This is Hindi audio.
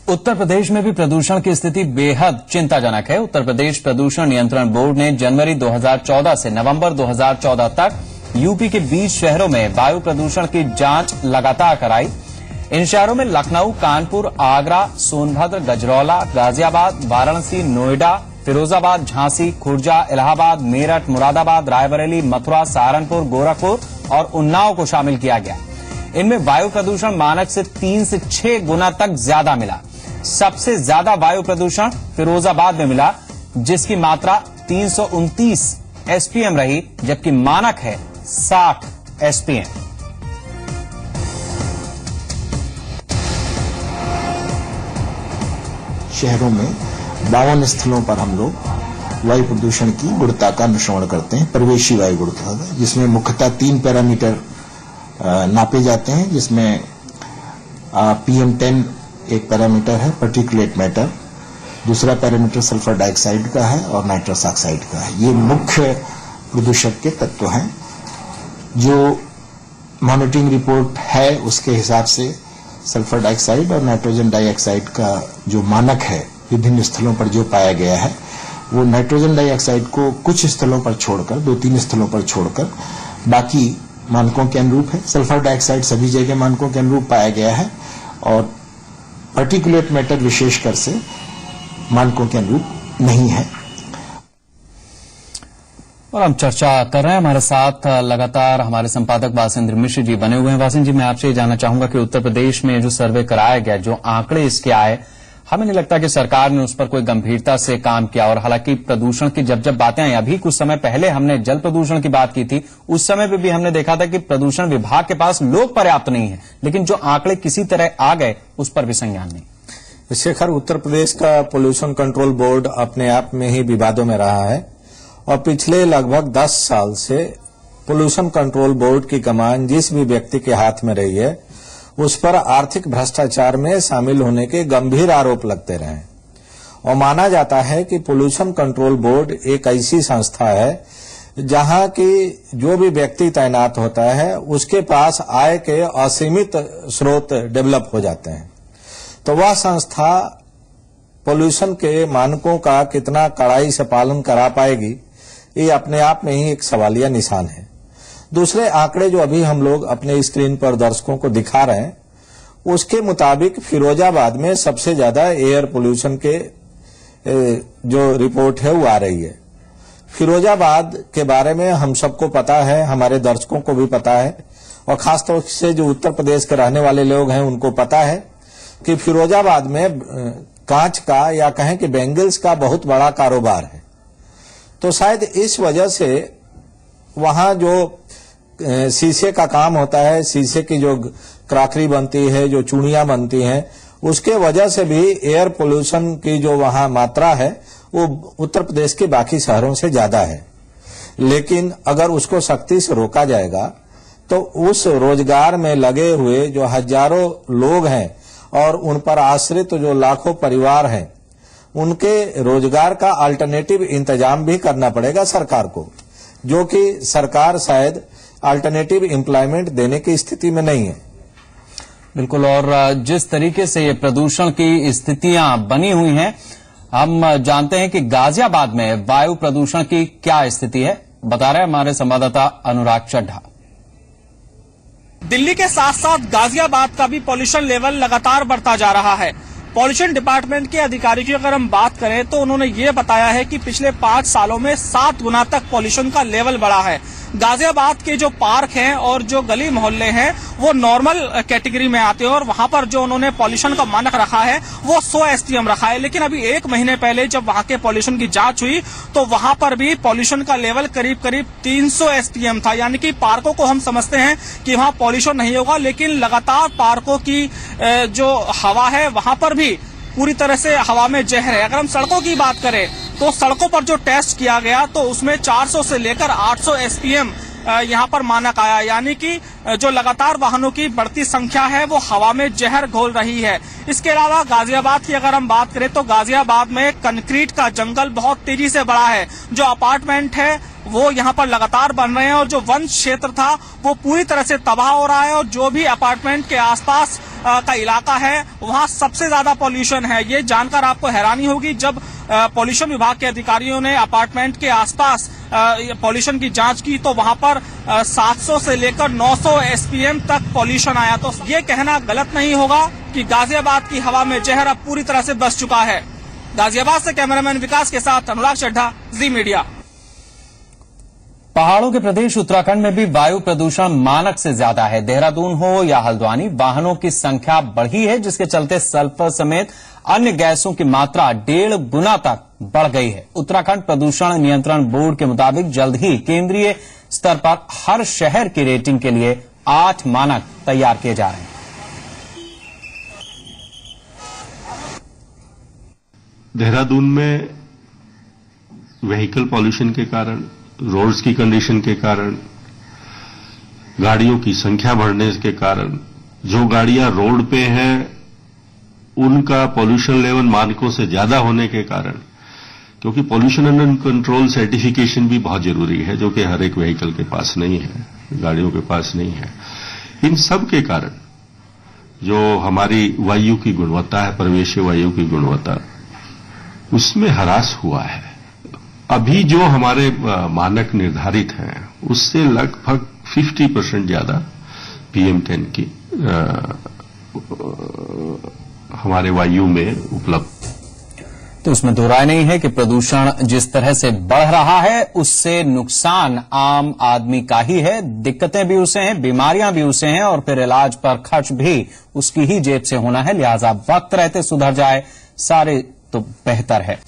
उत्तर प्रदेश में भी प्रदूषण की स्थिति बेहद चिंताजनक है। उत्तर प्रदेश प्रदूषण नियंत्रण बोर्ड ने जनवरी 2014 से नवंबर 2014 तक यूपी के 20 शहरों में वायु प्रदूषण की जांच लगातार कराई। इन शहरों में लखनऊ, कानपुर, आगरा, सोनभद्र, गजरौला, गाजियाबाद, वाराणसी, नोएडा, फिरोजाबाद, झांसी, खुर्जा, इलाहाबाद, मेरठ, मुरादाबाद, रायबरेली, मथुरा, सहारनपुर, गोरखपुर और उन्नाव को शामिल किया गया। इनमें वायु प्रदूषण मानक से 3 से 6 गुना तक ज्यादा मिला। सबसे ज्यादा वायु प्रदूषण फिरोजाबाद में मिला, जिसकी मात्रा 329 एसपीएम रही, जबकि मानक है 60 एसपीएम। शहरों में 52 स्थलों पर हम लोग वायु प्रदूषण की गुणवत्ता का अनुश्रवण करते हैं, परिवेशी वायु गुणवत्ता, जिसमें मुख्यतः 3 पैरामीटर नापे जाते हैं, जिसमें PM10 एक पैरामीटर है, पार्टिकुलेट मैटर, दूसरा पैरामीटर सल्फर डाइऑक्साइड का है और नाइट्रस ऑक्साइड का है। ये मुख्य प्रदूषक के तत्व हैं। जो मॉनिटरिंग रिपोर्ट है उसके हिसाब से सल्फर डाइऑक्साइड और नाइट्रोजन डाइऑक्साइड का जो मानक है विभिन्न स्थलों पर जो पाया गया है, वो नाइट्रोजन डाइऑक्साइड को कुछ स्थलों पर छोड़कर, 2-3 स्थलों पर छोड़कर बाकी मानकों के अनुरूप है। सल्फर डाइऑक्साइड सभी जगह मानकों के अनुरूप पाया गया है और पार्टिकुलेट मैटर विशेषकर से मानकों के अनुरूप नहीं है। और हम चर्चा कर रहे हैं, हमारे साथ लगातार हमारे संपादक वासेंद्र मिश्र जी बने हुए हैं। वासेंद्र जी, मैं आपसे जानना चाहूंगा कि उत्तर प्रदेश में जो सर्वे कराया गया, जो आंकड़े इसके आए, हमें नहीं लगता कि सरकार ने उस पर कोई गंभीरता से काम किया। और हालांकि प्रदूषण की जब बातें आई, अभी कुछ समय पहले हमने जल प्रदूषण की बात की थी, उस समय पे भी हमने देखा था कि प्रदूषण विभाग के पास लोग पर्याप्त नहीं है, लेकिन जो आंकड़े किसी तरह आ गए उस पर भी संज्ञान नहीं। शेखर, उत्तर प्रदेश का पोल्यूशन कंट्रोल बोर्ड अपने आप में ही विवादों में रहा है और पिछले लगभग 10 साल से पोल्यूशन कंट्रोल बोर्ड की कमान जिस भी व्यक्ति के हाथ में रही है, उस पर आर्थिक भ्रष्टाचार में शामिल होने के गंभीर आरोप लगते रहे और माना जाता है कि पोल्यूशन कंट्रोल बोर्ड एक ऐसी संस्था है जहां की जो भी व्यक्ति तैनात होता है उसके पास आय के असीमित स्रोत डेवलप हो जाते हैं। तो वह संस्था पोल्यूशन के मानकों का कितना कड़ाई से पालन करा पाएगी, ये अपने आप में ही एक सवालिया निशान है। दूसरे आंकड़े जो अभी हम लोग अपने स्क्रीन पर दर्शकों को दिखा रहे हैं, उसके मुताबिक फिरोजाबाद में सबसे ज्यादा एयर पोल्यूशन के जो रिपोर्ट है वो आ रही है। फिरोजाबाद के बारे में हम सबको पता है, हमारे दर्शकों को भी पता है और खासतौर से जो उत्तर प्रदेश के रहने वाले लोग हैं उनको पता है कि फिरोजाबाद में कांच का या कहें कि बैंगल्स का बहुत बड़ा कारोबार है। तो शायद इस वजह से वहां जो शीशे का काम होता है, शीशे की जो क्राकरी बनती है, जो चूड़ियां बनती हैं, उसके वजह से भी एयर पोल्यूशन की जो वहां मात्रा है वो उत्तर प्रदेश के बाकी शहरों से ज्यादा है। लेकिन अगर उसको सख्ती से रोका जाएगा तो उस रोजगार में लगे हुए जो हजारों लोग हैं और उन पर आश्रित जो लाखों परिवार हैं, उनके रोजगार का अल्टरनेटिव इंतजाम भी करना पड़ेगा सरकार को, जो कि सरकार शायद अल्टरनेटिव एम्प्लॉयमेंट देने की स्थिति में नहीं है। बिल्कुल। और जिस तरीके से ये प्रदूषण की स्थितियां बनी हुई हैं, हम जानते हैं कि गाजियाबाद में वायु प्रदूषण की क्या स्थिति है, बता रहे हैं हमारे संवाददाता अनुराग चड्ढा। दिल्ली के साथ साथ गाजियाबाद का भी पॉल्यूशन लेवल लगातार बढ़ता जा रहा है। पॉल्यूशन डिपार्टमेंट के अधिकारी की अगर हम बात करें तो उन्होंने ये बताया है कि पिछले 5 सालों में 7 गुना तक पॉल्यूशन का लेवल बढ़ा है। गाजियाबाद के जो पार्क हैं और जो गली मोहल्ले हैं वो नॉर्मल कैटेगरी में आते हैं और वहां पर जो उन्होंने पॉल्यूशन का मानक रखा है वो 100 एसपीएम रखा है। लेकिन अभी 1 महीने पहले जब वहां के पॉल्यूशन की जांच हुई तो वहां पर भी पॉल्यूशन का लेवल करीब 300 एसपीएम था। यानी कि पार्कों को हम समझते हैं कि वहां पॉल्यूशन नहीं होगा, लेकिन लगातार पार्कों की जो हवा है वहां पर भी पूरी तरह से हवा में जहर है। अगर हम सड़कों की बात करें तो सड़कों पर जो टेस्ट किया गया तो उसमें 400 से लेकर 800 एसपीएम यहाँ पर मानक आया। यानी कि जो लगातार वाहनों की बढ़ती संख्या है वो हवा में जहर घोल रही है। इसके अलावा गाजियाबाद की अगर हम बात करें तो गाजियाबाद में कंक्रीट का जंगल बहुत तेजी से बढ़ा है। जो अपार्टमेंट है वो यहाँ पर लगातार बन रहे हैं और जो वन क्षेत्र था वो पूरी तरह से तबाह हो रहा है और जो भी अपार्टमेंट के आसपास का इलाका है वहां सबसे ज्यादा पॉल्यूशन है। ये जानकर आपको हैरानी होगी जब पॉल्यूशन विभाग के अधिकारियों ने अपार्टमेंट के आसपास पॉल्यूशन की जांच की तो वहां पर 700 से लेकर 900 एसपीएम तक पॉल्यूशन आया। तो ये कहना गलत नहीं होगा कि गाजियाबाद की हवा में जहर अब पूरी तरह से बस चुका है। गाजियाबाद से कैमरामैन विकास के साथ अनुराग चड्ढा, जी मीडिया। पहाड़ों के प्रदेश उत्तराखंड में भी वायु प्रदूषण मानक से ज्यादा है। देहरादून हो या हल्द्वानी, वाहनों की संख्या बढ़ी है जिसके चलते सल्फर समेत अन्य गैसों की मात्रा 1.5 गुना तक बढ़ गई है। उत्तराखंड प्रदूषण नियंत्रण बोर्ड के मुताबिक जल्द ही केंद्रीय स्तर पर हर शहर की रेटिंग के लिए 8 मानक तैयार किए जा रहे हैं। देहरादून में व्हीकल पॉल्यूशन के कारण, रोड्स की कंडीशन के कारण, गाड़ियों की संख्या बढ़ने के कारण, जो गाड़ियां रोड पे हैं उनका पॉल्यूशन लेवल मानकों से ज्यादा होने के कारण, क्योंकि पॉल्यूशन अंडर कंट्रोल सर्टिफिकेशन भी बहुत जरूरी है जो कि हर एक व्हीकल के पास नहीं है, गाड़ियों के पास नहीं है। इन सब के कारण जो हमारी वायु की गुणवत्ता है, प्रवेशी वायु की गुणवत्ता, उसमें ह्रास हुआ है। अभी जो हमारे मानक निर्धारित हैं उससे लगभग 50% ज्यादा PM10 की हमारे वायु में उपलब्ध। तो उसमें दो राय नहीं है कि प्रदूषण जिस तरह से बढ़ रहा है उससे नुकसान आम आदमी का ही है। दिक्कतें भी उसे हैं, बीमारियां भी उसे हैं और फिर इलाज पर खर्च भी उसकी ही जेब से होना है। लिहाजा वक्त रहते सुधर जाए सारे तो बेहतर है।